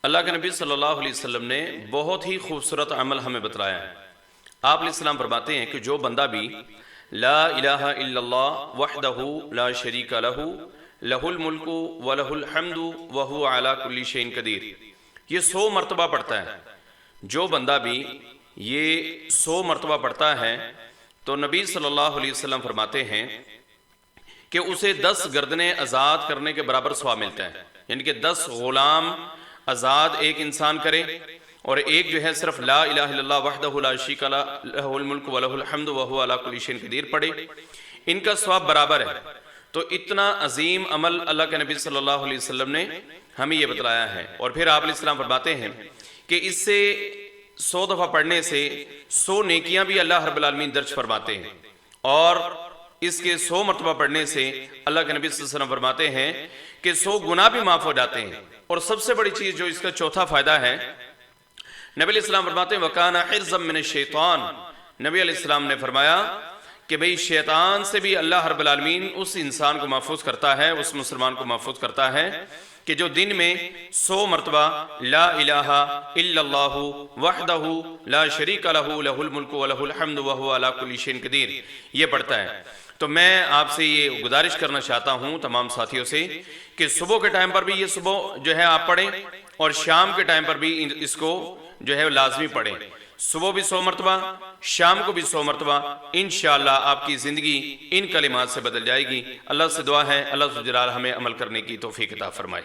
اللہ کے نبی صلی اللہ علیہ وسلم نے بہت ہی خوبصورت عمل ہمیں بتلایا ہے۔ آپ علیہ السلام فرماتے ہیں کہ جو بندہ بھی لا الہ الا اللہ وحدہ لا شریک لہ لہ الملک ولہ الحمد وہو علی کل شیء قدیر، یہ 100 مرتبہ پڑھتا ہے، جو بندہ بھی یہ 100 مرتبہ پڑھتا ہے تو نبی صلی اللہ علیہ وسلم فرماتے ہیں کہ اسے 10 گردنیں آزاد کرنے کے برابر ثواب ملتا ہے، یعنی کہ 10 غلام آزاد ایک انسان کرے، اور ایک جو ہے صرف لا الہ الا اللہ وحدہ لا شریک لہ لہ الملک ولہ الحمد وہو علی کل شیء قدیر پڑھے، ان کا ثواب برابر ہے۔ تو اتنا عظیم عمل اللہ کے نبی صلی اللہ علیہ وسلم نے ہمیں یہ بتلایا ہے۔ اور پھر آپ علیہ السلام فرماتے ہیں کہ اس سے 100 دفعہ پڑھنے سے 100 نیکیاں بھی اللہ رب العالمین درج فرماتے ہیں، اور اس کے 100 مرتبہ پڑھنے سے اللہ کے نبی صلی اللہ علیہ وسلم فرماتے ہیں کہ 100 گناہ بھی معاف ہو جاتے ہیں۔ اور سب سے بڑی چیز جو اس کا چوتھا فائدہ ہے، نبی علیہ السلام فرماتے ہیں وَكَانَ حِرْزًا مِّنَ الشَّيْطَانِ، نبی علیہ السلام نے فرمایا کہ بھئی شیطان سے بھی اللہ رب العالمین اس انسان کو محفوظ کرتا ہے، اس مسلمان کو محفوظ کرتا ہے کہ جو دن میں 100 مرتبہ لا الہ الا اللہ وحدہ لا شریک لہ لہ الملک ولہ الحمد وہو علی کل شیء قدیر یہ پڑھتا ہے۔ تو میں آپ سے یہ گزارش کرنا چاہتا ہوں تمام ساتھیوں سے کہ صبح کے ٹائم پر بھی یہ صبح جو ہے آپ پڑھیں، اور شام کے ٹائم پر بھی اس کو جو ہے لازمی پڑھیں، صبح بھی 100 مرتبہ، شام کو بھی 100 مرتبہ، انشاءاللہ آپ کی زندگی ان کلمات سے بدل جائے گی۔ اللہ سے دعا ہے اللہ ذوالجلال ہمیں عمل کرنے کی توفیق عطا فرمائے۔